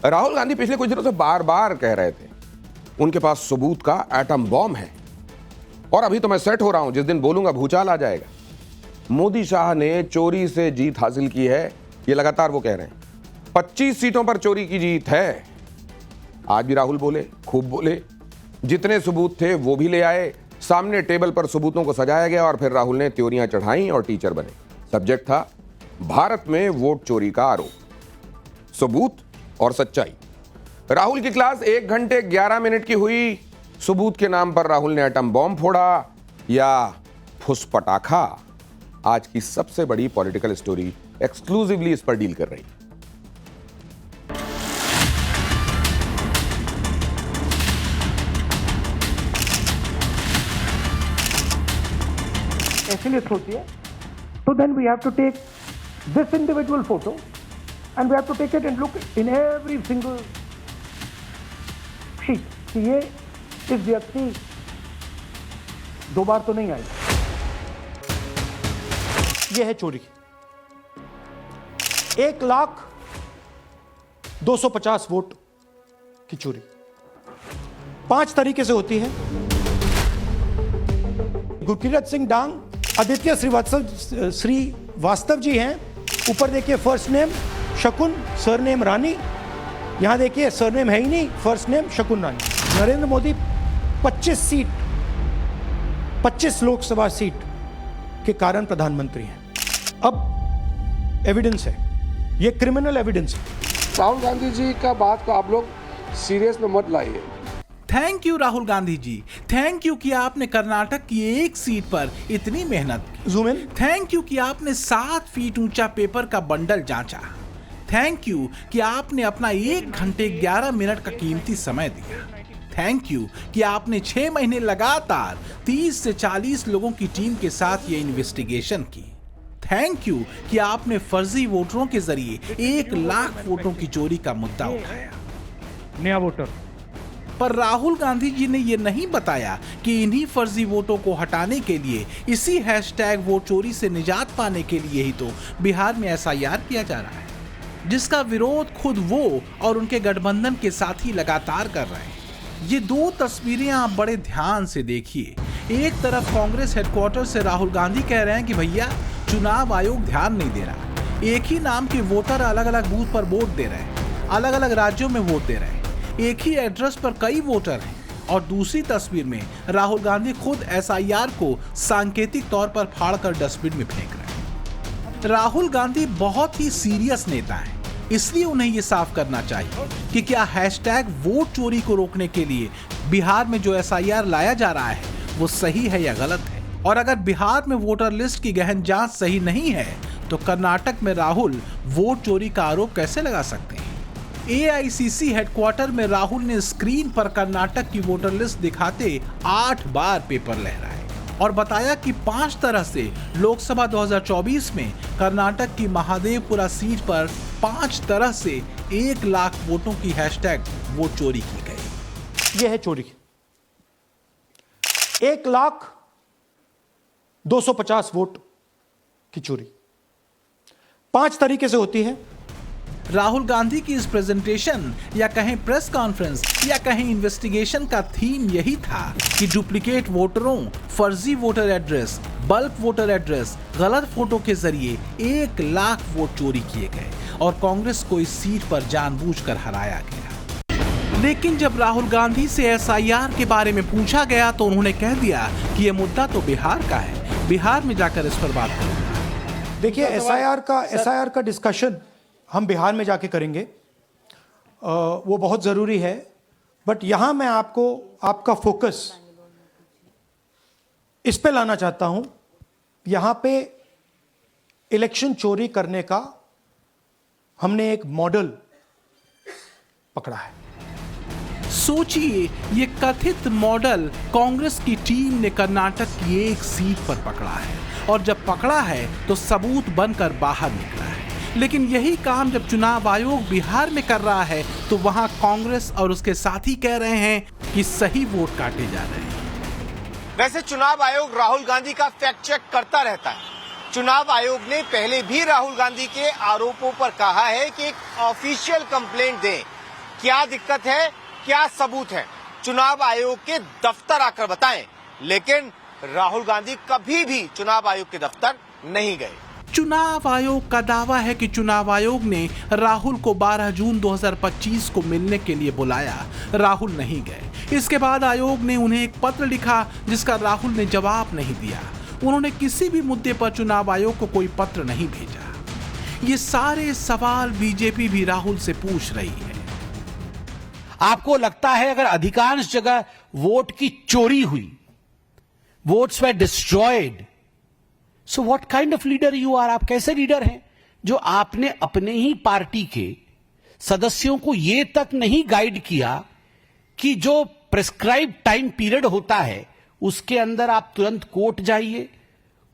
राहुल गांधी पिछले कुछ दिनों से बार बार कह रहे थे उनके पास सबूत का एटम बॉम्ब है और अभी तो मैं सेट हो रहा हूं, जिस दिन बोलूंगा भूचाल आ जाएगा। मोदी शाह ने चोरी से जीत हासिल की है, ये लगातार वो कह रहे हैं। 25 सीटों पर चोरी की जीत है। आज भी राहुल बोले, खूब बोले, जितने सबूत थे वो भी ले आए, सामने टेबल पर सबूतों को सजाया गया और फिर राहुल ने त्योरियां चढ़ाई और टीचर बने। सब्जेक्ट था भारत में वोट चोरी का आरोप, सबूत और सच्चाई। राहुल की क्लास 1 घंटे 11 मिनट की हुई। सबूत के नाम पर राहुल ने एटम बॉम्ब फोड़ा या फुस पटाखा। आज की सबसे बड़ी पॉलिटिकल स्टोरी एक्सक्लूसिवली इस पर डील कर रही। एफिलिएट होती है, तो then we have to take this individual photo and we have to take it and look in every single sheet कि ये इस व्यक्ति 2 बार तो नहीं आई। ये है चोरी। 1,02,50 वोट की चोरी 5 तरीके से होती है। गुरकीरत सिंह डांग, आदित्य श्रीवास्तव जी हैं। ऊपर देखिए फर्स्ट नेम शकुन, सरनेम रानी। यहां देखिए सरनेम है ही नहीं, फर्स्ट नेम शकुन रानी। नरेंद्र मोदी 25 लोकसभा सीट के कारण प्रधानमंत्री हैं। अब एविडेंस है, ये क्रिमिनल एविडेंस है। राहुल गांधी जी का बात को आप लोग सीरियस में मत लाइए। Thank you Rahul Gandhi ji, thank you कि आपने कर्नाटक की एक सीट पर इतनी मेहनत की। Zoom in. थैंक यू कि आपने 7 फीट ऊंचा पेपर का बंडल जांचा। थैंक यू कि आपने अपना 1 घंटे 11 मिनट का कीमती समय दिया। थैंक यू कि आपने 6 महीने लगातार 30 से 40 लोगों की टीम के साथ ये इन्वेस्टिगेशन की। थैंक यू कि आपने फर्जी वोटरों के जरिए 1 लाख वोटों की चोरी का मुद्दा उठाया। नया वोटर। पर राहुल गांधी जी ने यह नहीं बताया कि इन्हीं फर्जी वोटों को हटाने के लिए, इसी हैशटैग वोट चोरी से निजात पाने के लिए ही तो बिहार में एसआईआर किया जा रहा है, जिसका विरोध खुद वो और उनके गठबंधन के साथी लगातार कर रहे हैं। ये 2 तस्वीरें आप बड़े ध्यान से देखिए। एक तरफ कांग्रेस हेडक्वार्टर से राहुल गांधी कह रहे हैं कि भैया चुनाव आयोग ध्यान नहीं दे रहा। एक ही नाम के वोटर अलग अलग बूथ पर वोट दे रहे हैं, अलग अलग राज्यों में वोट दे रहे हैं, एक ही एड्रेस पर कई वोटर हैं। और दूसरी तस्वीर में राहुल गांधी खुद एसआईआर को सांकेतिक तौर पर फाड़कर डस्टबिन में फेंक रहे हैं। राहुल गांधी बहुत ही सीरियस नेता हैं, इसलिए उन्हें यह साफ करना चाहिए कि क्या हैशटैग वोट चोरी को रोकने के लिए बिहार में जो एसआईआर लाया जा रहा है वो सही है या गलत है। और अगर बिहार में वोटर लिस्ट की गहन जांच सही नहीं है तो कर्नाटक में राहुल वोट चोरी का आरोप कैसे लगा सकते हैं। एआईसीसी हेडक्वार्टर में राहुल ने स्क्रीन पर कर्नाटक की वोटर लिस्ट दिखाते 8 बार पेपर लहराए और बताया कि 5 तरह से लोकसभा 2024 में कर्नाटक की महादेवपुरा सीट पर 5 तरह से 1 लाख वोटों की हैशटैग वोट चोरी की गई। यह है चोरी। 1,02,50 वोट की चोरी 5 तरीके से होती है। राहुल गांधी की इस प्रेजेंटेशन या कहें प्रेस कॉन्फ्रेंस या कहें इन्वेस्टिगेशन का थीम यही था कि डुप्लीकेट वोटरों, फर्जी voter address, bulk voter address, गलत फोटो के जरिए 1 लाख वोट चोरी किए गए और कांग्रेस को इस सीट पर जानबूझकर हराया गया। लेकिन जब राहुल गांधी से एसआईआर के बारे में पूछा गया तो उन्होंने कह दिया कि यह मुद्दा तो बिहार का है, बिहार में जाकर इस पर बात करेंगे। देखिए एसआईआर का डिस्कशन हम बिहार में जाके करेंगे, वो बहुत ज़रूरी है। बट यहाँ मैं आपका फोकस इस पे लाना चाहता हूँ। यहाँ पे इलेक्शन चोरी करने का हमने एक मॉडल पकड़ा है। सोचिए, ये कथित मॉडल कांग्रेस की टीम ने कर्नाटक की एक सीट पर पकड़ा है और जब पकड़ा है तो सबूत बनकर बाहर निकला है। लेकिन यही काम जब चुनाव आयोग बिहार में कर रहा है तो वहां कांग्रेस और उसके साथी कह रहे हैं कि सही वोट काटे जा रहे हैं। वैसे चुनाव आयोग राहुल गांधी का फैक्ट चेक करता रहता है। चुनाव आयोग ने पहले भी राहुल गांधी के आरोपों पर कहा है कि एक ऑफिशियल कंप्लेंट दें क्या दिक्कत है, क्या सबूत है, चुनाव आयोग के दफ्तर आकर बताएं। लेकिन राहुल गांधी कभी भी चुनाव आयोग के दफ्तर नहीं गए। चुनाव आयोग का दावा है कि चुनाव आयोग ने राहुल को 12 जून 2025 को मिलने के लिए बुलाया। राहुल नहीं गए। इसके बाद आयोग ने उन्हें एक पत्र लिखा जिसका राहुल ने जवाब नहीं दिया। उन्होंने किसी भी मुद्दे पर चुनाव आयोग को कोई पत्र नहीं भेजा। ये सारे सवाल बीजेपी भी राहुल से पूछ रही है। आपको लगता है अगर अधिकांश जगह वोट की चोरी हुई, votes were destroyed, so what kind of leader you are? आप कैसे लीडर हैं जो आपने अपने ही पार्टी के सदस्यों को यह तक नहीं गाइड किया कि जो प्रिस्क्राइब टाइम पीरियड होता है उसके अंदर आप तुरंत कोर्ट जाइए,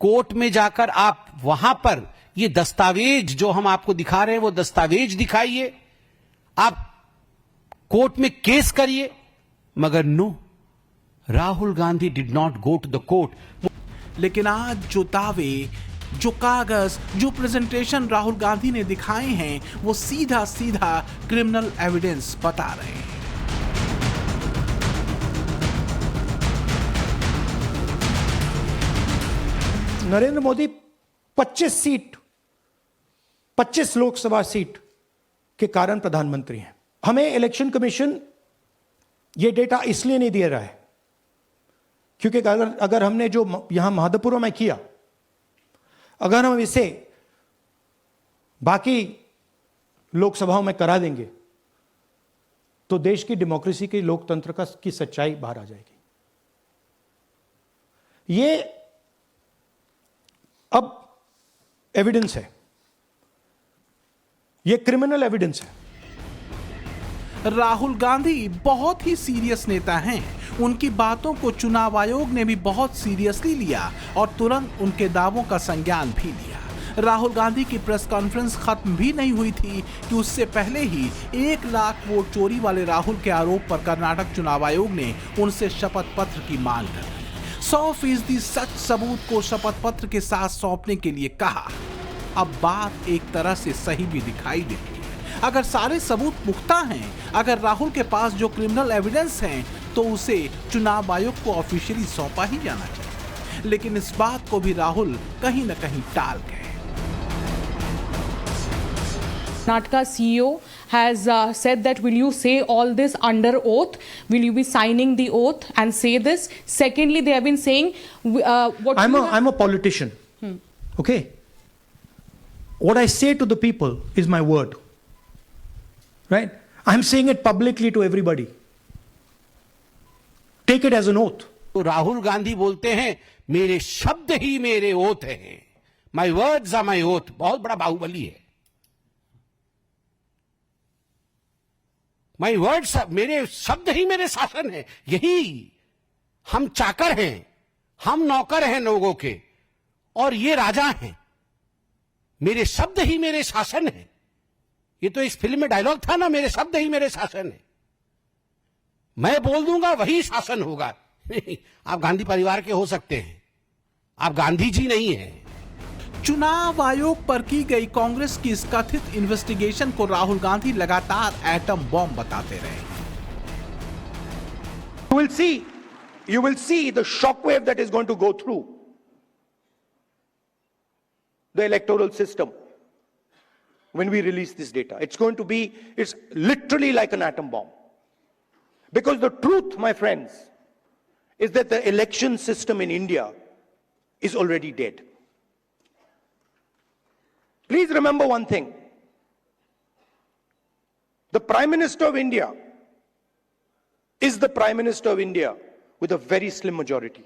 कोर्ट में जाकर आप वहां पर ये दस्तावेज जो हम आपको दिखा रहे हैं वो दस्तावेज दिखाइए, आप कोर्ट में केस करिए। मगर no, Rahul Gandhi did not go to the court. लेकिन आज जो दावे, जो कागज, जो प्रेजेंटेशन राहुल गांधी ने दिखाए हैं वो सीधा सीधा क्रिमिनल एविडेंस बता रहे हैं। नरेंद्र मोदी 25 लोकसभा सीट के कारण प्रधानमंत्री हैं। हमें इलेक्शन कमीशन ये डेटा इसलिए नहीं दे रहा है क्योंकि अगर हमने जो यहां महादपुर में किया, अगर हम इसे बाकी लोकसभाओं में करा देंगे तो देश की डेमोक्रेसी की, लोकतंत्र की सच्चाई बाहर आ जाएगी। ये अब एविडेंस है, ये क्रिमिनल एविडेंस है। राहुल गांधी बहुत ही सीरियस नेता हैं। उनकी बातों को चुनाव आयोग ने भी बहुत सीरियसली लिया और तुरंत उनके दावों का संज्ञान भी लिया। राहुल गांधी की प्रेस कॉन्फ्रेंस खत्म भी नहीं हुई थी कि उससे पहले ही 1 लाख वोट चोरी वाले राहुल के आरोप पर कर्नाटक चुनाव आयोग ने उनसे शपथ पत्र की मांग कर 100% सच सबूत को शपथ पत्र के साथ सौंपने के लिए कहा। अब बात एक तरह से सही भी दिखाई देती है। अगर सारे सबूत पुख्ता हैं, अगर राहुल के पास जो क्रिमिनल एविडेंस हैं, तो उसे चुनाव आयोग को ऑफिशियली सौंपा ही जाना चाहिए। लेकिन इस बात को भी राहुल कहीं न कहीं टाल गए। Karnataka CEO has said that will you say all this under oath? Will you be signing the oath and say this? Secondly, they have been saying what I'm a politician. Okay. What I say to the people is my word. Right? I'm saying it publicly to everybody. Take it as an oath. तो राहुल गांधी बोलते हैं मेरे शब्द ही मेरे oath हैं, my words are my oath. बहुत बड़ा बाहुबली है। माई वर्ड्स, मेरे शब्द ही मेरे शासन है। यही हम चाकर हैं, हम नौकर हैं लोगों के और ये राजा हैं। मेरे शब्द ही मेरे शासन है। ये तो इस फिल्म में डायलॉग था ना, मेरे शब्द ही मेरे शासन है। मैं बोल दूंगा वही शासन होगा। आप गांधी परिवार के हो सकते हैं, आप गांधी जी नहीं हैं। चुनाव आयोग पर की गई कांग्रेस की इस कथित इन्वेस्टिगेशन को राहुल गांधी लगातार एटम बॉम्ब बताते रहे। You will see the shockwave that is going to go through the electoral system when we release this data. It's literally like an atom bomb. Because the truth, my friends, is that the election system in India is already dead. Please remember one thing. The Prime Minister of India is the Prime Minister of India with a very slim majority.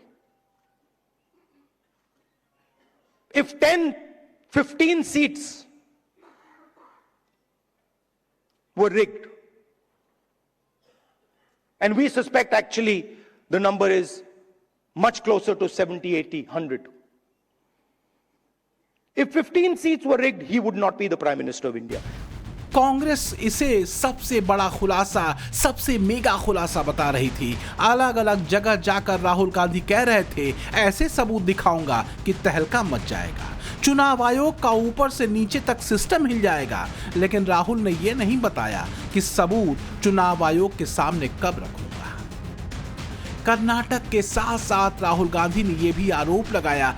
If 10, 15 seats were rigged, and we suspect actually the number is much closer to 70, 80, 100. If 15 seats were rigged, he would not be the Prime Minister of India. Congress इसे सबसे बड़ा खुलासा, सबसे mega खुलासा बता रही थी। अलग अलग जगह जाकर राहुल गांधी कह रहे थे ऐसे सबूत दिखाऊंगा कि तहलका मच जाएगा। चुनाव आयोग का ऊपर से नीचे तक सिस्टम हिल जाएगा। लेकिन राहुल ने यह नहीं बताया कि सबूत चुनाव आयोग के सामने कब रखूंगा। कर्नाटक के साथ साथ राहुल गांधी ने यह भी आरोप लगाया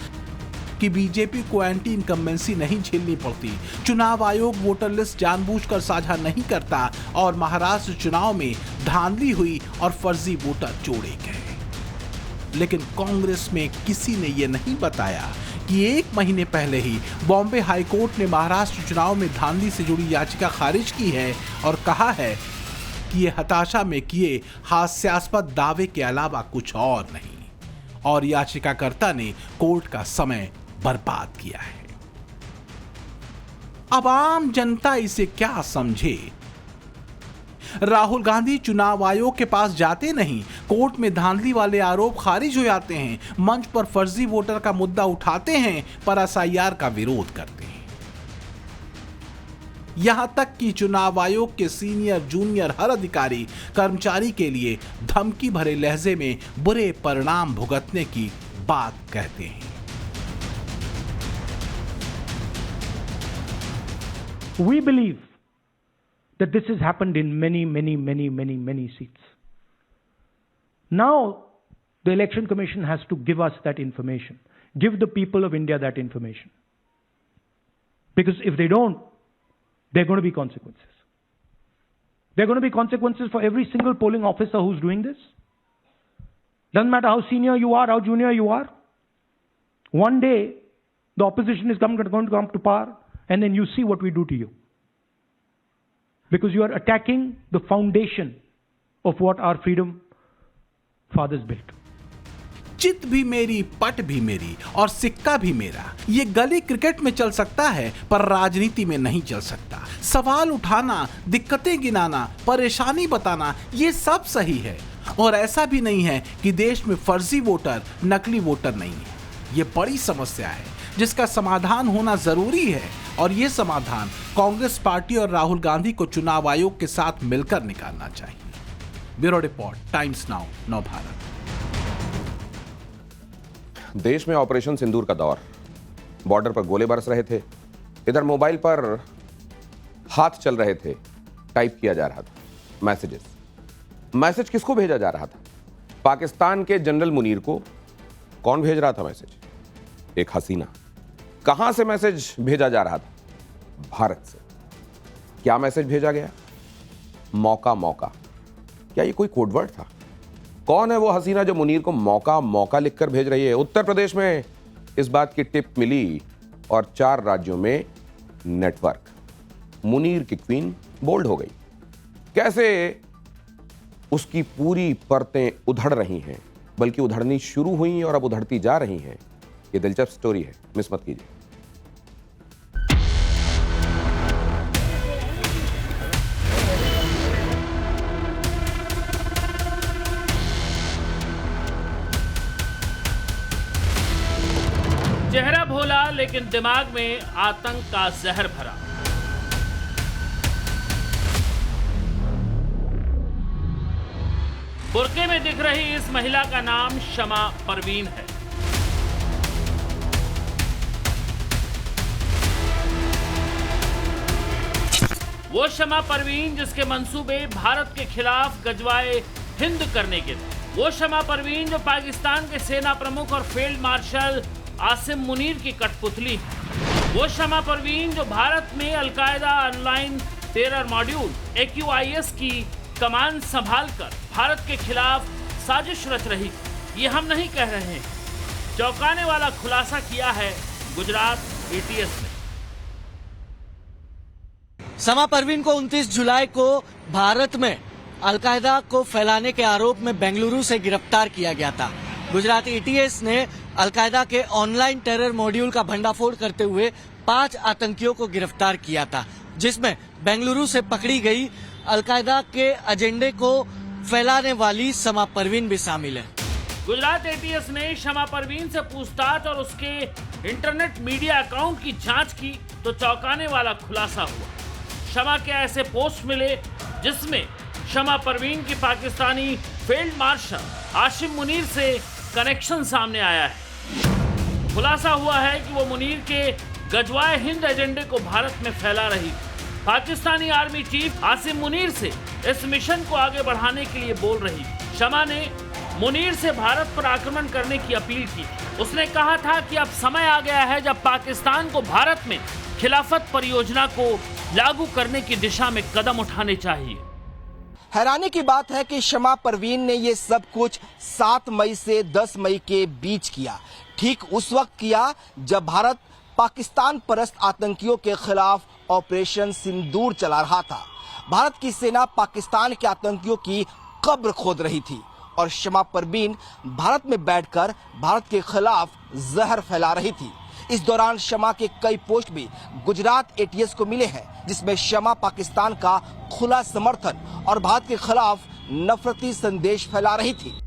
कि बीजेपी को एंटी इनकम्बेंसी नहीं झेलनी पड़ती, चुनाव आयोग वोटर लिस्ट जानबूझकर साझा नहीं करता और महाराष्ट्र चुनाव में धांधली हुई और फर्जी वोटर जोड़े गए। लेकिन कांग्रेस में किसी ने यह नहीं बताया कि 1 महीने पहले ही बॉम्बे हाईकोर्ट ने महाराष्ट्र चुनाव में धांधली से जुड़ी याचिका खारिज की है और कहा है कि यह हताशा में किए हास्यास्पद दावे के अलावा कुछ और नहीं, और याचिकाकर्ता ने कोर्ट का समय बर्बाद किया है। अब आम जनता इसे क्या समझे? राहुल गांधी चुनाव आयोग के पास जाते नहीं, कोर्ट में धांधली वाले आरोप खारिज हो जाते हैं, मंच पर फर्जी वोटर का मुद्दा उठाते हैं, पर एसआईआर का विरोध करते हैं। यहां तक कि चुनाव आयोग के सीनियर जूनियर हर अधिकारी कर्मचारी के लिए धमकी भरे लहजे में बुरे परिणाम भुगतने की बात कहते हैं। We believe that this has happened in many seats. Now, the Election Commission has to give us that information, give the people of India that information. Because if they don't, there are going to be consequences. There are going to be consequences for every single polling officer who's doing this. Doesn't matter how senior you are, how junior you are. One day, the opposition is going to come to power, and then you see what we do to you. Because you are attacking the foundation of what our freedom fathers built. चित भी मेरी, पट भी मेरी और सिक्का भी मेरा, ये गली क्रिकेट में चल सकता है पर राजनीति में नहीं चल सकता। सवाल उठाना, दिक्कतें गिनाना, परेशानी बताना, ये सब सही है। और ऐसा भी नहीं है कि देश में फर्जी वोटर, नकली वोटर नहीं है। ये बड़ी समस्या है जिसका समाधान होना जरूरी है, और ये समाधान कांग्रेस पार्टी और राहुल गांधी को चुनाव आयोग के साथ मिलकर निकालना चाहिए। Bureau report, times now, Navbharat. देश में ऑपरेशन सिंदूर का दौर, बॉर्डर पर गोले बरस रहे थे, इधर मोबाइल पर हाथ चल रहे थे, टाइप किया जा रहा था मैसेजेस। मैसेज किसको भेजा जा रहा था? पाकिस्तान के जनरल मुनीर को। कौन भेज रहा था मैसेज? एक हसीना। कहां से मैसेज भेजा जा रहा था? भारत से। क्या मैसेज भेजा गया? मौका मौका। क्या ये कोई कोडवर्ड था? कौन है वो हसीना जो मुनीर को मौका मौका लिखकर भेज रही है? उत्तर प्रदेश में इस बात की टिप मिली और 4 राज्यों में नेटवर्क। मुनीर की क्वीन बोल्ड हो गई। कैसे उसकी पूरी परतें उधड़ रही हैं, बल्कि उधड़नी शुरू हुई और अब उधड़ती जा रही हैं। ये दिलचस्प स्टोरी है, मिस मत कीजिए। चेहरा भोला लेकिन दिमाग में आतंक का जहर भरा। बुर्के में दिख रही इस महिला का नाम शमा परवीन है। वो शमा परवीन जिसके मंसूबे भारत के खिलाफ गजवाए हिंद करने के थे। वो शमा परवीन जो पाकिस्तान के सेना प्रमुख और फील्ड मार्शल आसिम मुनीर की कठपुतली है। वो शमा परवीन जो भारत में al Qaeda online terror module AQIS की कमान संभालकर भारत के खिलाफ साजिश रच रही। ये हम नहीं कह रहे हैं, चौंकाने वाला खुलासा किया है गुजरात ATS ने। शमा परवीन को 29 जुलाई को भारत में अलकायदा को फैलाने के आरोप में बेंगलुरु से गिरफ्तार किया गया था। गुजरात ATS ने अलकायदा के ऑनलाइन टेरर मॉड्यूल का भंडाफोड़ करते हुए 5 आतंकियों को गिरफ्तार किया था, जिसमें बेंगलुरु से पकड़ी गई अलकायदा के एजेंडे को फैलाने वाली शमा परवीन भी शामिल है। गुजरात ATS ने शमा परवीन से पूछताछ और उसके इंटरनेट मीडिया अकाउंट की जांच की तो चौंकाने वाला खुलासा हुआ। शमा के ऐसे पोस्ट मिले जिसमें शमा परवीन की पाकिस्तानी फील्ड मार्शल आसिम मुनीर से कनेक्शन सामने आया है। खुलासा हुआ है कि वो मुनीर के गजवाए हिंद एजेंडे को भारत में फैला रही थी। पाकिस्तानी आर्मी चीफ आसिम मुनीर से इस मिशन को आगे बढ़ाने के लिए बोल रही थी। शमा ने मुनीर से भारत पर आक्रमण करने की अपील की। उसने कहा था कि अब समय आ गया है जब पाकिस्तान को भारत में खिलाफत परियोजना को लागू करने की दिशा में कदम उठाने चाहिए। हैरानी की बात है कि शमा परवीन ने ये सब कुछ 7 मई से 10 मई के बीच किया। ठीक उस वक्त किया जब भारत पाकिस्तान परस्त आतंकियों के खिलाफ ऑपरेशन सिंदूर चला रहा था। भारत की सेना पाकिस्तान के आतंकियों की कब्र खोद रही थी और शमा परवीन भारत में बैठकर भारत के खिलाफ जहर फैला रही थी। इस दौरान शमा के कई पोस्ट भी गुजरात एटीएस को मिले हैं, जिसमें शमा पाकिस्तान का खुला समर्थन और भारत के खिलाफ नफरती संदेश फैला रही थी।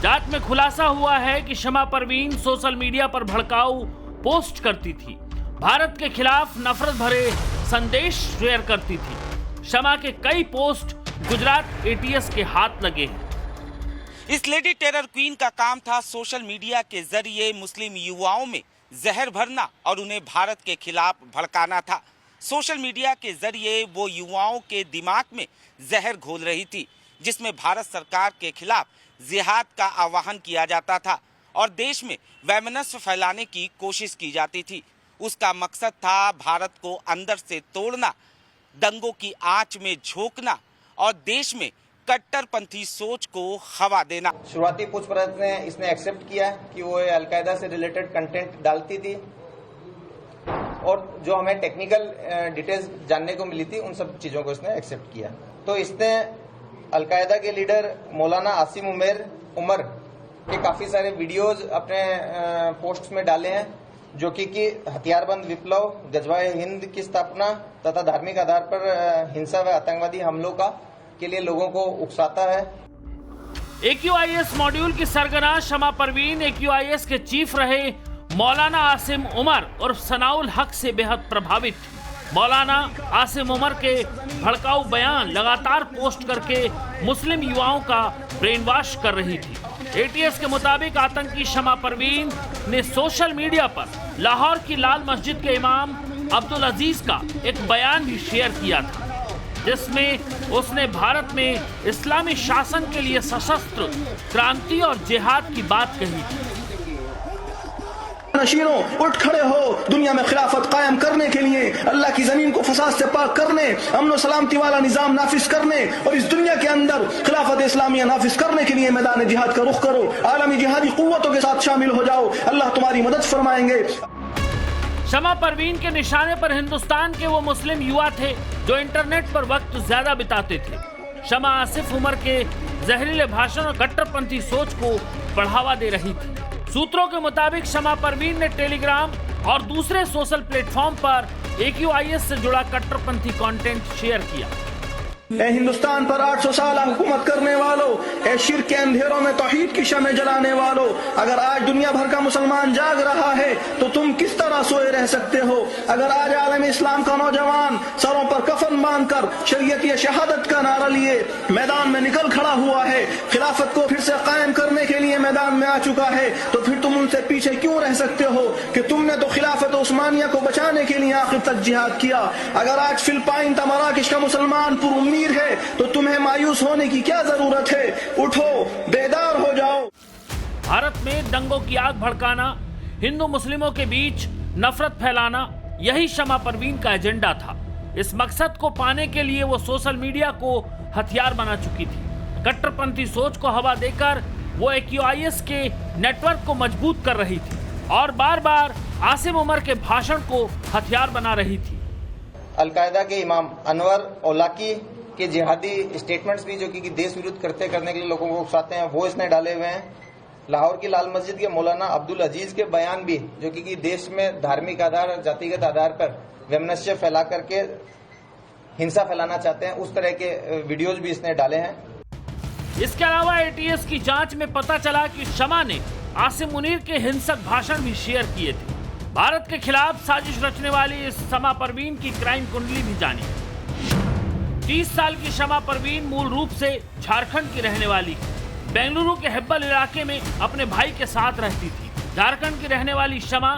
जांच में खुलासा हुआ है कि शमा परवीन सोशल मीडिया पर भड़काऊ पोस्ट करती थी, भारत के खिलाफ नफरत भरे संदेश शेयर करती थी। शमा के कई पोस्ट गुजरात एटीएस के हाथ लगे हैं। इस लेडी टेरर क्वीन का काम था सोशल मीडिया के जरिए मुस्लिम युवाओं में जहर भरना और उन्हें भारत के खिलाफ भड़काना था। सोशल मीडिया के जरिए वो युवाओं के दिमाग में जहर घोल रही थी, जिसमें भारत सरकार के खिलाफ जिहाद का आह्वान किया जाता था और देश में वैमनस्य फैलाने की कोशिश की जाती थी। उसका मकसद था भारत को अंदर से तोड़ना, दंगों की आंच में झोंकना और देश में कट्टरपंथी सोच को हवा देना। शुरुआती पूछपरछ में इसने एक्सेप्ट किया कि वो अलकायदा से रिलेटेड कंटेंट डालती थी और जो हमें टेक्निकल डिटेल्स जानने को मिली थी उन सब चीजों को इसने एक्सेप्ट किया। तो इसने अलकायदा के लीडर मौलाना आसिम उमर के काफी सारे वीडियोज अपने पोस्ट्स में डाले हैं, जो कि हथियारबंद विप्लव, गजवाए हिंद की स्थापना तथा धार्मिक आधार पर हिंसा व आतंकवादी हमलों के लिए लोगों को उकसाता है। AQIS मॉड्यूल की सरगना शमा परवीन AQIS के चीफ रहे मौलाना आसिम उमर और सनाउल हक से बेहद प्रभावित थी। मौलाना आसिम उमर के भड़काऊ बयान लगातार पोस्ट करके मुस्लिम युवाओं का ब्रेन वॉश कर रही थी। ATS के मुताबिक आतंकी शमा परवीन ने सोशल मीडिया पर लाहौर की लाल मस्जिद के इमाम अब्दुल अजीज का एक बयान भी शेयर किया था, जिसमें उसने भारत में इस्लामी शासन के लिए सशस्त्र क्रांति और जिहाद की बात कही थी। नशीरों उठ खड़े हो, दुनिया में खिलाफत कायम करने के लिए, अल्लाह की जमीन को फसाद से पाक करने, अमन और सलामती वाला निजाम नाफिज करने और इस दुनिया के अंदर खिलाफत इस्लामिया नाफिज करने के लिए मैदान जिहाद का रुख करो, आलमी जिहादी कुव्वतों के साथ शामिल हो जाओ, अल्लाह तुम्हारी मदद फरमाएंगे। शमा परवीन के निशाने पर हिंदुस्तान के वो मुस्लिम युवा थे जो इंटरनेट पर वक्त ज्यादा बिताते थे। शमा आसिफ उमर के जहरीले भाषण और कट्टरपंथी सोच को बढ़ावा दे रही थी। सूत्रों के मुताबिक शमा परवीन ने टेलीग्राम और दूसरे सोशल प्लेटफॉर्म पर AQIS से जुड़ा कट्टरपंथी कंटेंट शेयर किया। ए हिंदुस्तान पर 800 साल हुकूमत करने वालों, ए शिर्क के अंधेरों में तौहीद की शमें जलाने वालों, अगर आज दुनिया भर का मुसलमान जाग रहा है तो तुम किस तरह सोए रह सकते हो? अगर आज आलम इस्लाम का नौजवान सरों पर कफन बांधकर शरीयत या शहादत का नारा लिए मैदान में निकल खड़ा हुआ है, खिलाफत को फिर से कायम करने के लिए मैदान में आ चुका है, तो फिर तुम उनसे पीछे क्यों रह सकते हो कि तुमने तो खिलाफत उस्मानिया को बचाने के लिए आखिर तक जिहाद किया। अगर आज फिलिपाइन मराकेश का मुसलमान पुरुम्मीद है तो तुम्हें मायूस होने की क्या जरूरत है? उठो, बेदार हो जाओ। भारत में दंगों की आग भड़काना, हिंदू मुस्लिमों के बीच नफरत फैलाना, यही शमा परवीन का एजेंडा था। इस मकसद को पाने के लिए वो सोशल मीडिया को हथियार बना चुकी थी। कट्टरपंथी सोच को हवा देकर वो AQIS के नेटवर्क को मजबूत कर रही थी और बार बार आसिम उमर के भाषण को हथियार बना रही थी। अलकायदा के इमाम अनवर औलाकी के जिहादी स्टेटमेंट्स भी जो कि देश विरुद्ध करने के लिए लोगों को उकसाते हैं, वो इसने डाले हुए हैं। लाहौर की लाल मस्जिद के मौलाना अब्दुल अजीज के बयान भी जो कि देश में धार्मिक आधार, जातिगत आधार पर वैमनस्य फैला करके हिंसा फैलाना चाहते हैं, उस तरह के वीडियोज भी इसने डाले हैं। इसके अलावा ATS की जांच में पता चला कि शमा ने आसिम मुनीर के हिंसक भाषण भी शेयर किए थे। भारत के खिलाफ साजिश रचने वाली इस शमा परवीन की क्राइम कुंडली भी जानी। 30 साल की शमा परवीन मूल रूप से झारखंड की रहने वाली, बेंगलुरु के हेब्बल इलाके में अपने भाई के साथ रहती थी। झारखंड की रहने वाली शमा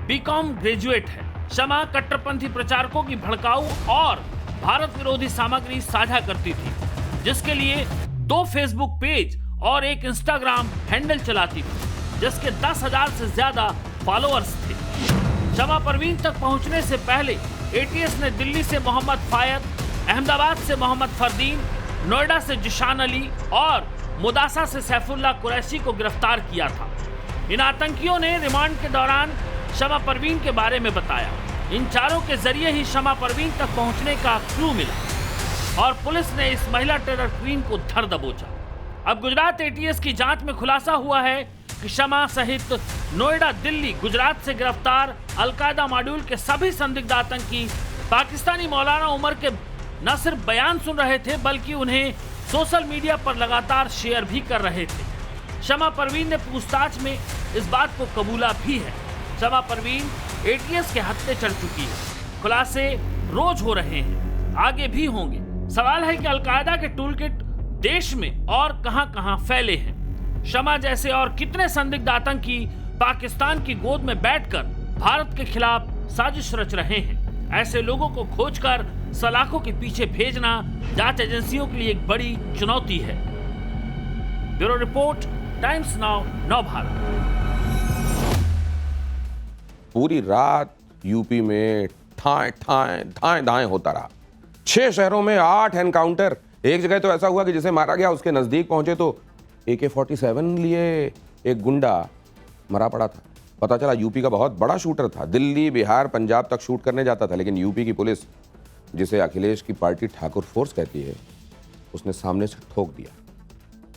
बीकॉम ग्रेजुएट है। शमा कट्टरपंथी प्रचारकों की भड़काऊ और भारत विरोधी सामग्री साझा करती थी, जिसके लिए 2 फेसबुक पेज और एक इंस्टाग्राम हैंडल चलाती थी, जिसके 10,000 से ज्यादा फॉलोअर्स थे। शमा परवीन तक पहुंचने से पहले एटीएस ने दिल्ली से मोहम्मद फायद, अहमदाबाद से मोहम्मद फरदीन, नोएडा से जिशान अली और मुदासा से सैफुल्लाह कुरैशी को गिरफ्तार किया था। इन आतंकियों ने रिमांड के दौरान शमा परवीन के बारे में बताया। इन चारों के जरिए ही शमा परवीन तक पहुंचने का क्लू मिला और पुलिस ने इस महिला टेरर क्वीन को धर दबोचा। अब गुजरात एटीएस की जांच में खुलासा हुआ है कि शमा सहित नोएडा, दिल्ली, गुजरात से गिरफ्तार अलकायदा मॉड्यूल के सभी संदिग्ध आतंकी पाकिस्तानी मौलाना उमर के न सिर्फ बयान सुन रहे थे, बल्कि उन्हें सोशल मीडिया पर लगातार शेयर भी कर रहे थे। शमा परवीन ने पूछताछ में इस बात को कबूला भी है। शमा परवीन एटीएस के हत्थे चढ़ चुकी है। खुलासे रोज हो रहे हैं, आगे भी होंगे। सवाल है कि अलकायदा के टूलकिट देश में और कहां-कहां फैले हैं। शमा जैसे और कितने संदिग्ध आतंकी पाकिस्तान की गोद में बैठकर भारत के खिलाफ साजिश रच रहे हैं। ऐसे लोगों को खोजकर सलाखों के पीछे भेजना जांच एजेंसियों के लिए एक बड़ी चुनौती है। ब्यूरो रिपोर्ट, टाइम्स नाउ, नव भारत। पूरी रात यूपी में ठाएं दाएं होता रहा। 6 शहरों में 8 एनकाउंटर। एक जगह तो ऐसा हुआ कि जिसे मारा गया उसके नजदीक पहुंचे तो AK-47 लिए एक गुंडा मरा पड़ा था। पता चला यूपी का बहुत बड़ा शूटर था। दिल्ली, बिहार, पंजाब तक शूट करने जाता था, लेकिन यूपी की पुलिस, जिसे अखिलेश की पार्टी ठाकुर फोर्स कहती है, उसने सामने से ठोक दिया।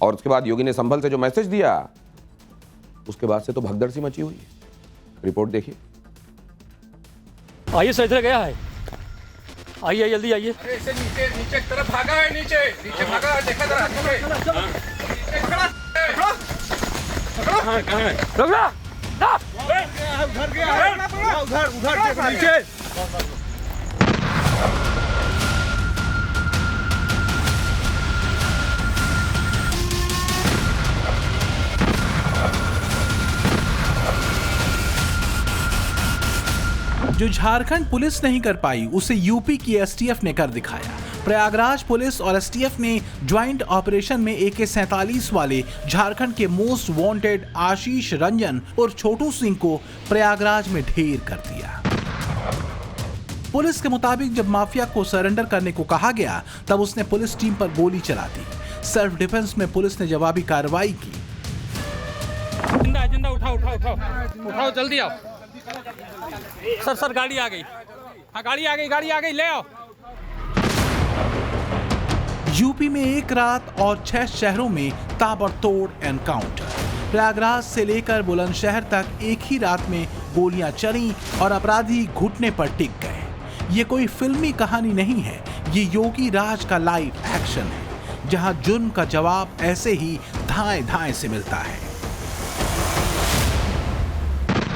और उसके बाद योगी ने संभल से जो मैसेज दिया, उसके बाद से तो भगदड़ सी मची हुई है। रिपोर्ट देखिए। आइए सर, इधर गया है। आइए जल्दी आइए। अरे इसे नीचे तरफ भागा है, नीचे भागा है, देखा जरा कहाँ है? रुक जा। उधर गया है, उधर नीचे। जो झारखंड पुलिस नहीं कर पाई, उसे यूपी की एसटीएफ ने कर दिखाया। प्रयागराज पुलिस और एसटीएफ ने ज्वाइंट ऑपरेशन में AK-47 वाले झारखंड के मोस्ट वांटेड आशीष रंजन और छोटू सिंह को प्रयागराज में ढेर कर दिया। पुलिस के मुताबिक जब माफिया को सरेंडर करने को कहा गया, तब उसने पुलिस टीम पर गोली चला दी। सेल्फ डिफेंस में पुलिस ने जवाबी कार्रवाई की। जिंदा उठाओ जल्दी आओ। सर गाड़ी आ गई। हाँ गाड़ी आ गई, ले आओ। यूपी में एक रात और 6 शहरों में ताबड़तोड़ एनकाउंटर। प्रयागराज से लेकर बुलंदशहर तक एक ही रात में गोलियां चली और अपराधी घुटने पर टिक गए। ये कोई फिल्मी कहानी नहीं है, ये योगी राज का लाइव एक्शन है, जहां जुर्म का जवाब ऐसे ही धाएं से मिलता है।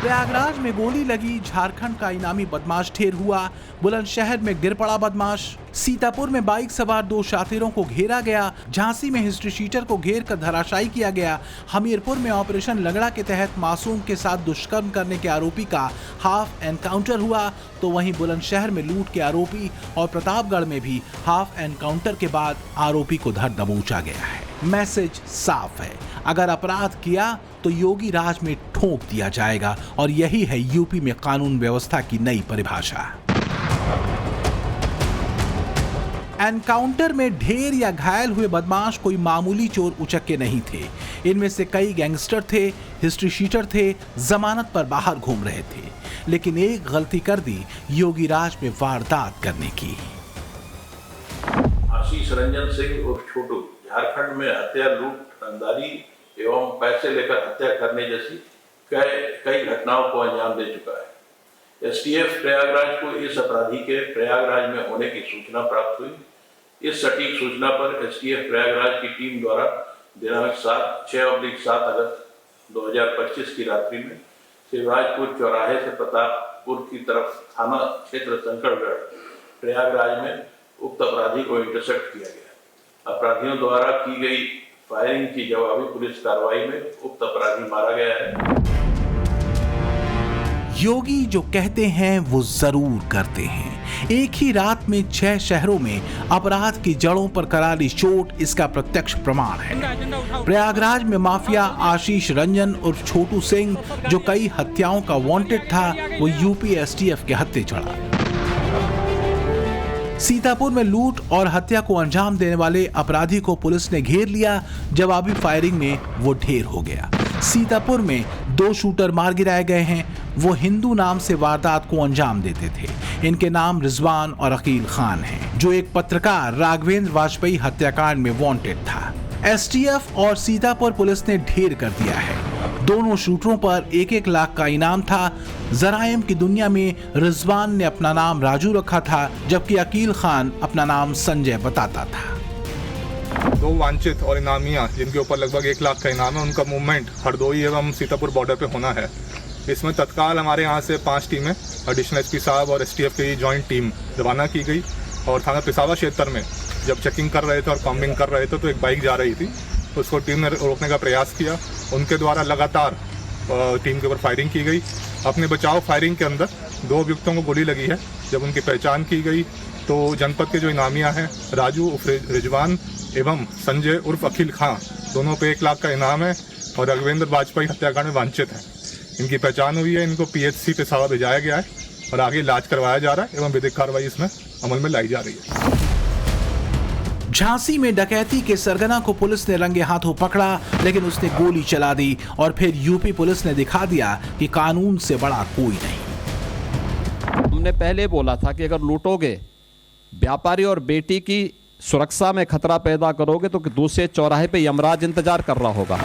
प्रयागराज में गोली लगी, झारखंड का इनामी बदमाश ढेर हुआ। बुलंदशहर में गिर पड़ा बदमाश। सीतापुर में बाइक सवार 2 शातिरों को घेरा गया। झांसी में हिस्ट्री शीटर को घेर कर धराशायी किया गया। हमीरपुर में ऑपरेशन लंगड़ा के तहत मासूम के साथ दुष्कर्म करने के आरोपी का हाफ एनकाउंटर हुआ। तो वहीं बुलंदशहर में लूट के आरोपी और प्रतापगढ़ में भी हाफ एनकाउंटर के बाद आरोपी को धर दबोचा गया है। मैसेज साफ है, अगर अपराध किया तो योगी राज में ठोक दिया जाएगा और यही है यूपी में कानून व्यवस्था की नई परिभाषा। एनकाउंटर में ढेर या घायल हुए बदमाश कोई मामूली चोर उचक्के नहीं थे। इनमें से कई गैंगस्टर थे, हिस्ट्री शीटर थे, जमानत पर बाहर घूम रहे थे। लेकिन एक गलती कर दी योगी राज में वारदात करने की। आशीष रंजन सिंह उर्फ छोटू झारखंड में हत्या, लूट, रंगदारी एवं पैसे लेकर हत्या करने जैसी कई घटनाओं को अंजाम दे चुका है। एसटीएफ प्रयागराज को इस अपराधी के प्रयागराज में होने की सूचना प्राप्त हुई। इस सटीक सूचना पर एसटीएफ प्रयागराज की टीम द्वारा दिनांक 6/7 अगस्त 2025 की रात्रि में शिवराजपुर चौराहे से प्रतापपुर की तरफ थाना क्षेत्र शंकरगढ़ प्रयागराज में उक्त अपराधी को इंटरसेप्ट किया गया। अपराधियों द्वारा की गई फायरिंग की जवाबी पुलिस कार्रवाई में उक्त अपराधी मारा गया है। योगी जो कहते हैं वो जरूर करते हैं। एक ही रात में 6 शहरों में अपराध की जड़ों पर करारी चोट इसका प्रत्यक्ष प्रमाण है। प्रयागराज में माफिया आशीष रंजन उर्फ छोटू सिंह जो कई हत्याओं का वांटेड था, वो यूपी एसटीएफ के हत्थे चढ़ा। सीतापुर में लूट और हत्या को अंजाम देने वाले अपराधी को पुलिस ने घेर लिया। जवाबी फायरिंग में वो ढेर हो गया। सीतापुर में 2 शूटर मार गिराए गए हैं। वो हिंदू नाम से वारदात को अंजाम देते थे। इनके नाम रिजवान और अकील खान हैं, जो एक पत्रकार राघवेंद्र वाजपेयी हत्याकांड में वांटेड था। एसटीएफ और सीतापुर पुलिस ने ढेर कर दिया है। दोनों शूटरों पर 1-1 लाख का इनाम था। जराइम की दुनिया में रिजवान ने अपना नाम राजू रखा था, जबकि अकील खान अपना नाम संजय बताता था। 2 वांछित और इनामिया जिनके ऊपर लगभग 1 लाख का इनाम है, उनका मूवमेंट हरदोई एवं सीतापुर बॉर्डर पे होना है। इसमें तत्काल हमारे यहाँ से 5 टीमें, एडिशनल एसपी साहब और एसटीएफ की जॉइंट टीम रवाना की गई और थाना पिसावा क्षेत्र में जब चेकिंग कर रहे थे और कॉम्बिंग कर रहे थे तो एक बाइक जा रही थी, उसको टीम ने रोकने का प्रयास किया। उनके द्वारा लगातार टीम के ऊपर फायरिंग की गई। अपने बचाव फायरिंग के अंदर 2 अभियुक्तों को गोली लगी है। जब उनकी पहचान की गई तो जनपद के जो इनामिया हैं, राजू उर्फ रिजवान एवं संजय उर्फ अखिल खां, दोनों पे 1 लाख का इनाम है और राघवेंद्र वाजपेयी हत्याकांड में वांछित हैं। इनकी पहचान हुई है। इनको पीएचसी पिसावा भेजाया गया है और आगे इलाज करवाया जा रहा है एवं विधिक कार्रवाई इसमें अमल में लाई जा रही है। झांसी में डकैती के सरगना को पुलिस ने रंगे हाथों पकड़ा, लेकिन उसने गोली चला दी और फिर यूपी पुलिस ने दिखा दिया कि कानून से बड़ा कोई नहीं। हमने पहले बोला था कि अगर लूटोगे, व्यापारी और बेटी की सुरक्षा में खतरा पैदा करोगे तो दूसरे चौराहे पे यमराज इंतजार कर रहा होगा।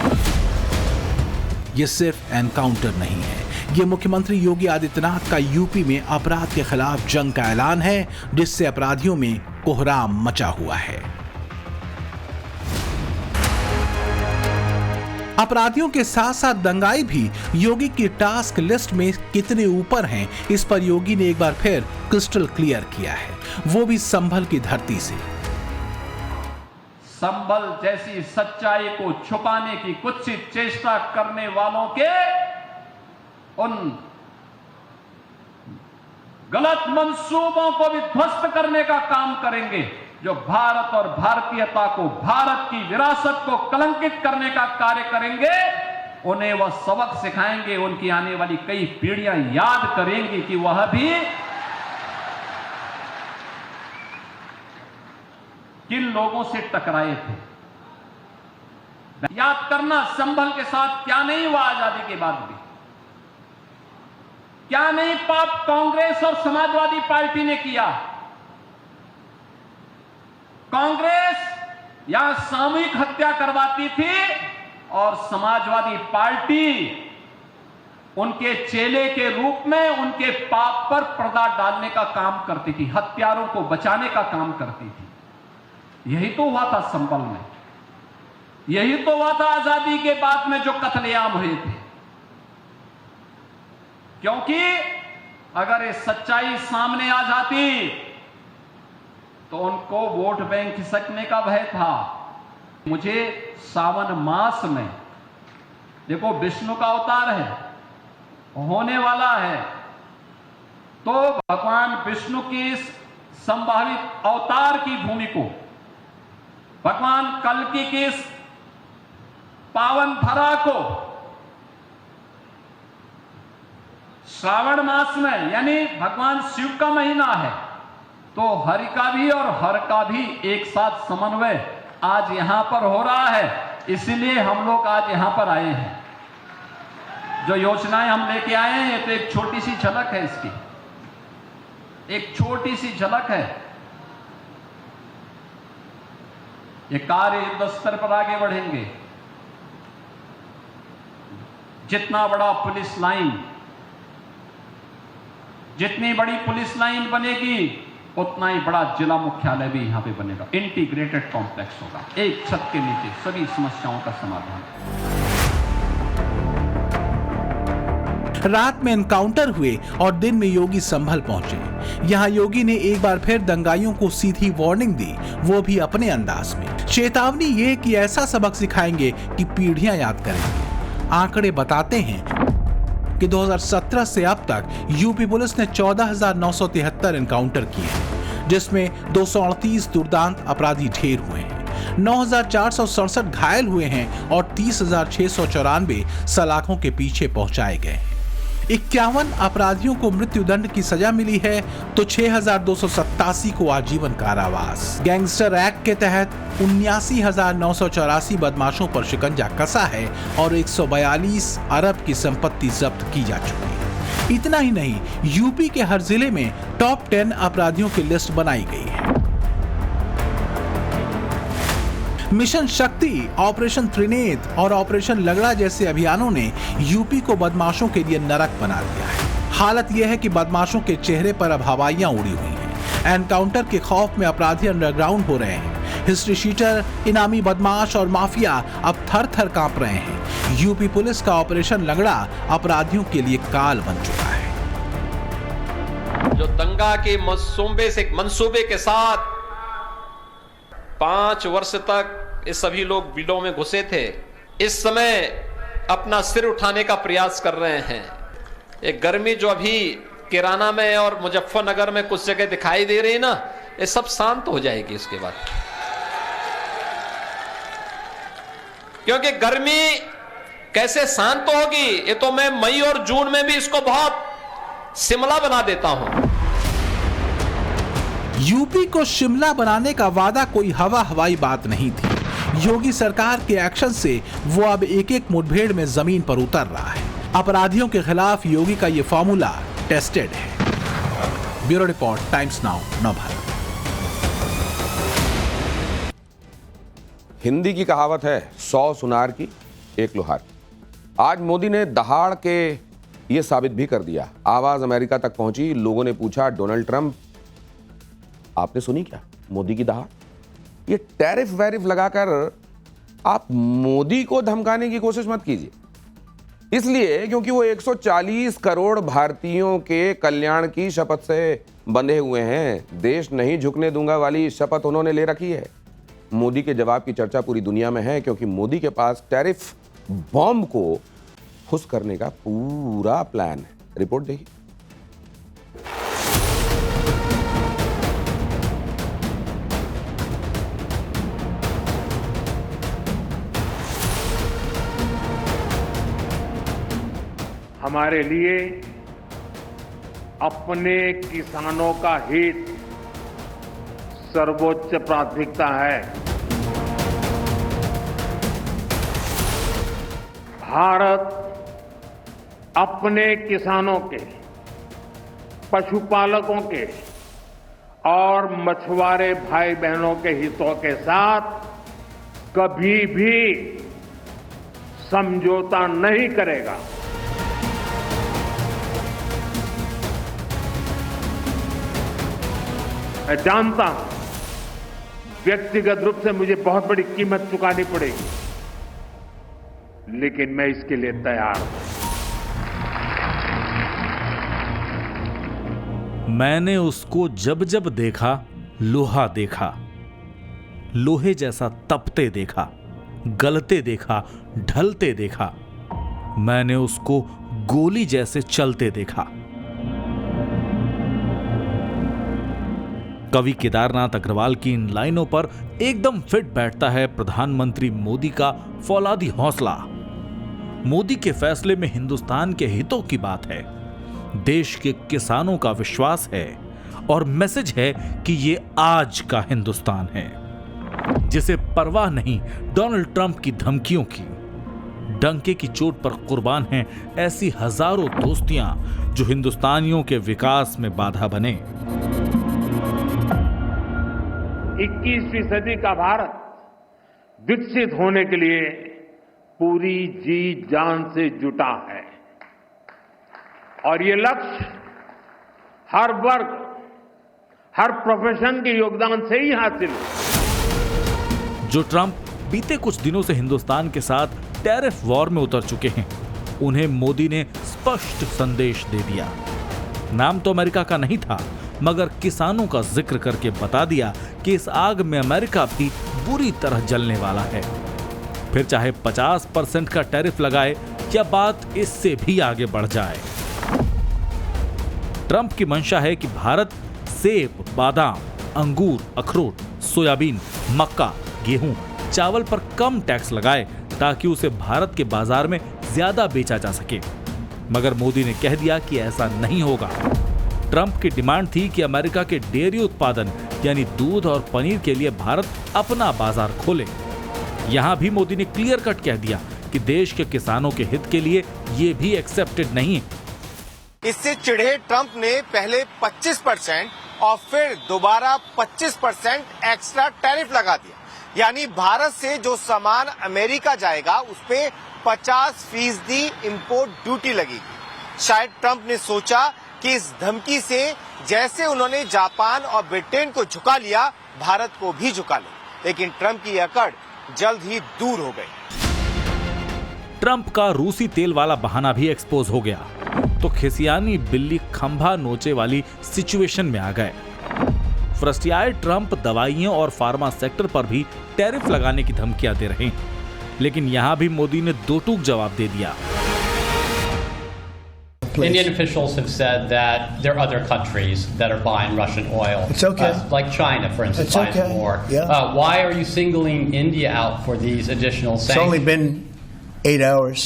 ये सिर्फ एनकाउंटर नहीं है, ये मुख्यमंत्री योगी आदित्यनाथ का यूपी में अपराध के खिलाफ जंग का ऐलान है, जिससे अपराधियों में कोहराम मचा हुआ है। अपराधियों के साथ साथ दंगाई भी योगी की टास्क लिस्ट में कितने ऊपर हैं, इस पर योगी ने एक बार फिर क्रिस्टल क्लियर किया है, वो भी संभल की धरती से। संभल जैसी सच्चाई को छुपाने की कुत्सित चेष्टा करने वालों के उन गलत मंसूबों को भी ध्वस्त करने का काम करेंगे, जो भारत और भारतीयता को, भारत की विरासत को कलंकित करने का कार्य करेंगे। उन्हें वह सबक सिखाएंगे, उनकी आने वाली कई पीढ़ियां याद करेंगी कि वह भी किन लोगों से टकराए थे। याद करना संभल के साथ क्या नहीं हुआ आजादी के बाद भी, क्या नहीं पाप कांग्रेस और समाजवादी पार्टी ने किया। कांग्रेस यहां सामूहिक हत्या करवाती थी और समाजवादी पार्टी उनके चेले के रूप में उनके पाप पर पर्दा डालने का काम करती थी, हत्यारों को बचाने का काम करती थी। यही तो हुआ था संभल में, यही तो हुआ था आजादी के बाद में जो कत्लेआम हुए थे। क्योंकि अगर ये सच्चाई सामने आ जाती तो उनको वोट बैंक खिसकने का भय था। मुझे सावन मास में, देखो विष्णु का अवतार है, होने वाला है, तो भगवान विष्णु की इस संभावित अवतार की भूमि को, भगवान कल्कि की इस पावन धरा को श्रावण मास में, यानी भगवान शिव का महीना है, तो हरि का भी और हर का भी एक साथ समन्वय आज यहां पर हो रहा है। इसलिए हम लोग आज यहां पर आए हैं। जो योजनाएं हम लेके आए हैं, ये तो एक छोटी सी झलक है इसकी, एक छोटी सी झलक है। ये कार्य युद्ध स्तर पर आगे बढ़ेंगे। जितना बड़ा पुलिस लाइन, जितनी बड़ी पुलिस लाइन बनेगी, उतना ही बड़ा जिला मुख्यालय भी यहां पे बनेगा। इंटीग्रेटेड कॉम्प्लेक्स होगा, एक छत के नीचे सभी समस्याओं का समाधान। रात में एनकाउंटर हुए और दिन में योगी संभल पहुंचे। यहां योगी ने एक बार फिर दंगाइयों को सीधी वार्निंग दी, वो भी अपने अंदाज में। चेतावनी ये कि ऐसा सबक सिखाएंगे कि पीढ़ियां याद करेंगे। आंकड़े बताते हैं कि 2017 से अब तक यूपी पुलिस ने 14,973 एनकाउंटर किए हैं, जिसमें 238 दुर्दांत अपराधी ढेर हुए हैं, 9,467 घायल हुए हैं और 30,694 सलाखों के पीछे पहुंचाए गए हैं। 51 अपराधियों को मृत्युदंड की सजा मिली है तो 6,287 को आजीवन कारावास। गैंगस्टर एक्ट के तहत 79,984 बदमाशों पर शिकंजा कसा है और 142 अरब की संपत्ति जब्त की जा चुकी है। इतना ही नहीं, यूपी के हर जिले में टॉप 10 अपराधियों की लिस्ट बनाई गई है। मिशन शक्ति, ऑपरेशन त्रिनेत्र और ऑपरेशन लगड़ा जैसे अभियानों ने यूपी को बदमाशों के लिए नरक बना दिया है। हालत यह है कि बदमाशों के चेहरे पर अब हवाइयां उड़ी हुई हैं। एनकाउंटर के खौफ में अपराधी अंडरग्राउंड हो रहे हैं। हिस्ट्री शीटर, इनामी बदमाश और माफिया अब थर थर कांप रहे हैं। यूपी पुलिस का ऑपरेशन लगड़ा अपराधियों के लिए काल बन चुका है। जो दंगा के मंसूबे के साथ 5 वर्ष तक ये सभी लोग बिलों में घुसे थे, इस समय अपना सिर उठाने का प्रयास कर रहे हैं। ये गर्मी जो अभी किराना में और मुजफ्फरनगर में कुछ जगह दिखाई दे रही है ना, ये सब शांत हो जाएगी इसके बाद, क्योंकि गर्मी कैसे शांत होगी ये तो मैं मई और जून में भी इसको बहुत शिमला बना देता हूं। यूपी को शिमला बनाने का वादा कोई हवाई बात नहीं थी। योगी सरकार के एक्शन से वो अब एक एक मुठभेड़ में जमीन पर उतर रहा है। अपराधियों के खिलाफ योगी का ये फॉर्मूला टेस्टेड है। Bureau report, times now, Navbharat. Hindi की कहावत है, 100 सुनार की 1 लोहार। आज मोदी ने दहाड़ के ये साबित भी कर दिया। आवाज अमेरिका तक पहुंची। लोगों ने पूछा, डोनाल्ड ट्रंप आपने सुनी क्या मोदी की दहाड़? ये टैरिफ वैरिफ लगाकर आप मोदी को धमकाने की कोशिश मत कीजिए, इसलिए क्योंकि वो 140 करोड़ भारतीयों के कल्याण की शपथ से बंधे हुए हैं। देश नहीं झुकने दूंगा वाली शपथ उन्होंने ले रखी है। मोदी के जवाब की चर्चा पूरी दुनिया में है, क्योंकि मोदी के पास टैरिफ बॉम्ब को खुश करने का पूरा प्लान है। रिपोर्ट देखिए। हमारे लिए अपने किसानों का हित सर्वोच्च प्राथमिकता है। भारत अपने किसानों के, पशुपालकों के और मछुआरे भाई बहनों के हितों के साथ कभी भी समझौता नहीं करेगा। मैं जानता हूं व्यक्तिगत रूप से मुझे बहुत बड़ी कीमत चुकानी पड़ेगी, लेकिन मैं इसके लिए तैयार हूं। मैंने उसको जब जब देखा लोहा देखा, लोहे जैसा तपते देखा, गलते देखा, ढलते देखा। मैंने उसको गोली जैसे चलते देखा। कवि केदारनाथ अग्रवाल की इन लाइनों पर एकदम फिट बैठता है प्रधानमंत्री मोदी का फौलादी हौसला। मोदी के फैसले में हिंदुस्तान के हितों की बात है, देश के किसानों का विश्वास है और मैसेज है कि ये आज का हिंदुस्तान है, जिसे परवाह नहीं डोनाल्ड ट्रंप की धमकियों की। डंके की चोट पर कुर्बान हैं ऐसी हजारों दोस्तियां जो हिंदुस्तानियों के विकास में बाधा बने। 21वीं सदी का भारत विकसित होने के लिए पूरी जी जान से जुटा है और ये लक्ष्य हर वर्ग, हर प्रोफेशन के योगदान से ही हासिल हो। जो ट्रंप बीते कुछ दिनों से हिंदुस्तान के साथ टैरिफ वॉर में उतर चुके हैं, उन्हें मोदी ने स्पष्ट संदेश दे दिया। नाम तो अमेरिका का नहीं था, मगर किसानों का जिक्र करके बता दिया कि इस आग में अमेरिका भी बुरी तरह जलने वाला है। फिर चाहे 50% का टैरिफ लगाए या बात इससे भी आगे बढ़ जाए। ट्रंप की मंशा है कि भारत सेब, बादाम, अंगूर, अखरोट, सोयाबीन, मक्का, गेहूं, चावल पर कम टैक्स लगाए ताकि उसे भारत के बाजार में ज्यादा बेचा जा सके। मगर मोदी ने कह दिया कि ऐसा नहीं होगा। ट्रंप की डिमांड थी कि अमेरिका के डेयरी उत्पादन यानी दूध और पनीर के लिए भारत अपना बाजार खोले। यहां भी मोदी ने क्लियर कट कह दिया कि देश के किसानों के हित के लिए ये भी एक्सेप्टेड नहीं। इससे चिढ़े ट्रंप ने पहले 25% और फिर दोबारा 25% एक्स्ट्रा टैरिफ लगा दिया। यानी भारत से जो सामान अमेरिका जाएगा उस पे 50% इंपोर्ट ड्यूटी लगेगी। शायद ट्रंप ने सोचा कि इस धमकी से जैसे उन्होंने जापान और ब्रिटेन को झुका लिया, भारत को भी झुका ले। लेकिन ट्रंप की अकड़ जल्द ही दूर हो गई। ट्रंप का रूसी तेल वाला बहाना भी एक्सपोज हो गया तो खिसियानी बिल्ली खंभा नोचे वाली सिचुएशन में आ गए। फ्रस्ट्रियाए ट्रंप दवाइयों और फार्मा सेक्टर पर भी टैरिफ लगाने की धमकियां दे रहे हैं, लेकिन यहां भी मोदी ने दो टूक जवाब दे दिया। Indian officials have said that there are other countries that are buying Russian oil. It's okay. Like China, for instance, It's buys okay. more. Yeah. Why are you singling India out for these additional It's sanctions? only been 8 hours,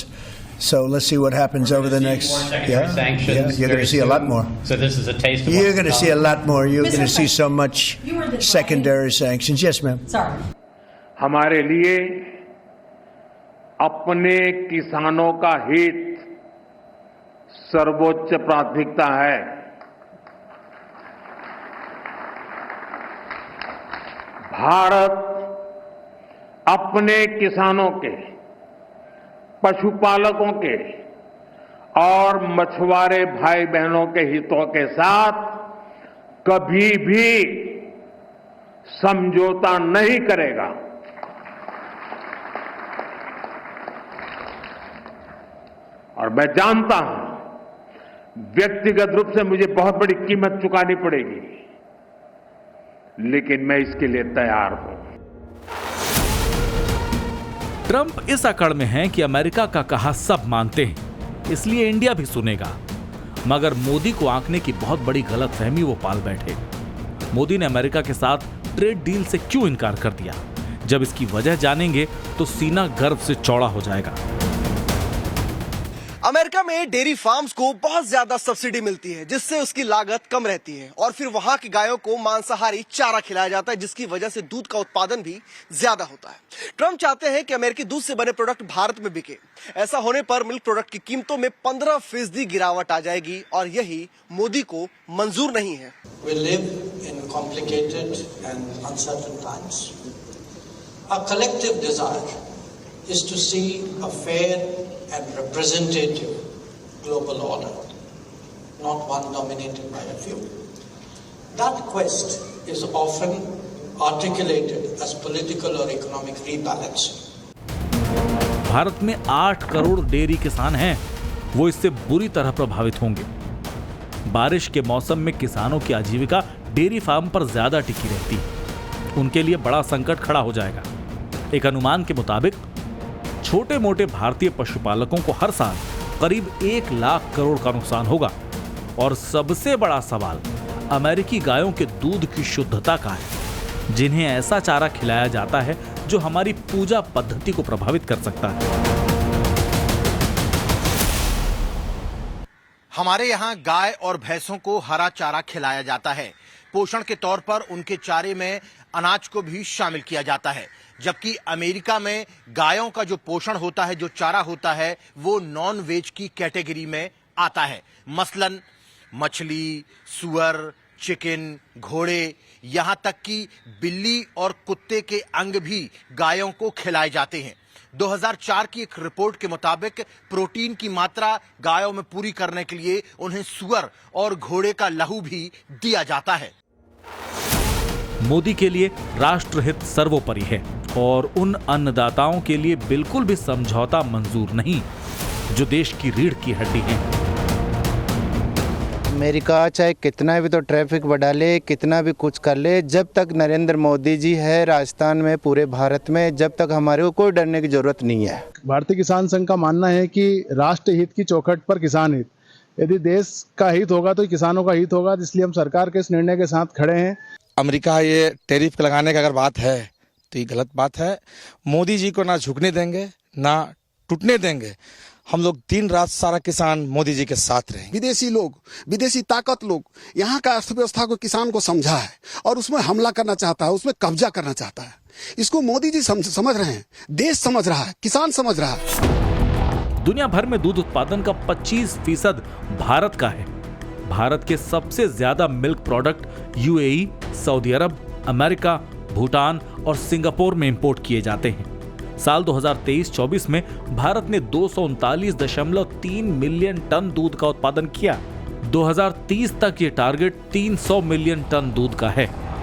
so let's see what happens over the next. Sanctions you're going to see a lot more. So this is a taste of You're going to see a lot more. You're going to see so much secondary sanctions. Yes, ma'am. Sorry. हमारे लिए अपने किसानों का हित सर्वोच्च प्राथमिकता है। भारत अपने किसानों के, पशुपालकों के और मछुआरे भाई बहनों के हितों के साथ कभी भी समझौता नहीं करेगा। और मैं जानता हूं व्यक्तिगत रूप से मुझे बहुत बड़ी कीमत चुकानी पड़ेगी, लेकिन मैं इसके लिए तैयार हूं। ट्रंप इस अकड़ में हैं कि अमेरिका का कहा सब मानते हैं, इसलिए इंडिया भी सुनेगा। मगर मोदी को आंकने की बहुत बड़ी गलतफहमी वो पाल बैठे। मोदी ने अमेरिका के साथ ट्रेड डील से क्यों इनकार कर दिया? जब इसकी वजह जानेंगे तो सीना गर्व से चौड़ा हो जाएगा। अमेरिका में डेयरी फार्म्स को बहुत ज्यादा सब्सिडी मिलती है, जिससे उसकी लागत कम रहती है और फिर वहां की गायों को मांसाहारी चारा खिलाया जाता है, जिसकी वजह से दूध का उत्पादन भी ज्यादा होता है। ट्रंप चाहते हैं कि अमेरिकी दूध से बने प्रोडक्ट भारत में बिके। ऐसा होने पर मिल्क प्रोडक्ट की कीमतों में 15% गिरावट आ जाएगी और यही मोदी को मंजूर नहीं है। We live in complicated and uncertain times. Our collective desire is to see a fair and representative global order, not one dominated by a few. That quest is often articulated as political or economic rebalancing. Bharat में 8 crore dairy किसान हैं, वो इससे बुरी तरह प्रभावित होंगे। बारिश के मौसम में किसानों की आजीविका डेयरी फार्म पर ज्यादा टिकी रहती है। उनके लिए बड़ा संकट खड़ा हो जाएगा। एक अनुमान के मुताबिक छोटे मोटे भारतीय पशुपालकों को हर साल करीब 1 लाख करोड़ का नुकसान होगा। और सबसे बड़ा सवाल अमेरिकी गायों के दूध की शुद्धता का है, जिन्हें ऐसा चारा खिलाया जाता है जो हमारी पूजा पद्धति को प्रभावित कर सकता है। हमारे यहाँ गाय और भैंसों को हरा चारा खिलाया जाता है। पोषण के तौर पर उनके चारे में अनाज को भी शामिल किया जाता है, जबकि अमेरिका में गायों का जो पोषण होता है, जो चारा होता है, वो नॉन वेज की कैटेगरी में आता है। मसलन मछली, सुअर, चिकन, घोड़े, यहाँ तक कि बिल्ली और कुत्ते के अंग भी गायों को खिलाए जाते हैं। 2004 की एक रिपोर्ट के मुताबिक प्रोटीन की मात्रा गायों में पूरी करने के लिए उन्हें सुअर और घोड़े का लहू भी दिया जाता है। मोदी के लिए राष्ट्रहित सर्वोपरि है और उन अन्नदाताओं के लिए बिल्कुल भी समझौता मंजूर नहीं जो देश की रीढ़ की हड्डी हैं। अमेरिका चाहे कितना भी तो ट्रैफिक बढ़ा ले, कितना भी कुछ कर ले, जब तक नरेंद्र मोदी जी है राजस्थान में, पूरे भारत में, जब तक हमारे को कोई डरने की जरूरत नहीं है। भारतीय किसान संघ का मानना है कि राष्ट्र हित की चौखट पर किसान हित, यदि देश का हित होगा तो किसानों का हित होगा, इसलिए हम सरकार के इस निर्णय के साथ खड़े हैं। अमेरिका ये टैरिफ लगाने का अगर बात है तो ये गलत बात है। मोदी जी को ना झुकने देंगे ना टूटने देंगे। हम लोग दिन रात सारा किसान मोदी जी के साथ रहेंगे। विदेशी लोग, विदेशी ताकत लोग यहाँ का अर्थव्यवस्था को, किसान को समझा है और उसमें हमला करना चाहता है, उसमें कब्जा करना चाहता है। इसको मोदी जी समझ रहे हैं, देश समझ रहा है, किसान समझ रहा है। दुनिया भर में दूध उत्पादन का 25% भारत का है। भारत के सबसे ज्यादा मिल्क प्रोडक्ट यूएई, सऊदी अरब, अमेरिका, भूटान और सिंगापुर में इंपोर्ट किए जाते हैं। साल 2023-24 में भारत ने 239.3 मिलियन टन दूध का उत्पादन किया। 2030 तक ये टारगेट 300 मिलियन टन दूध का है।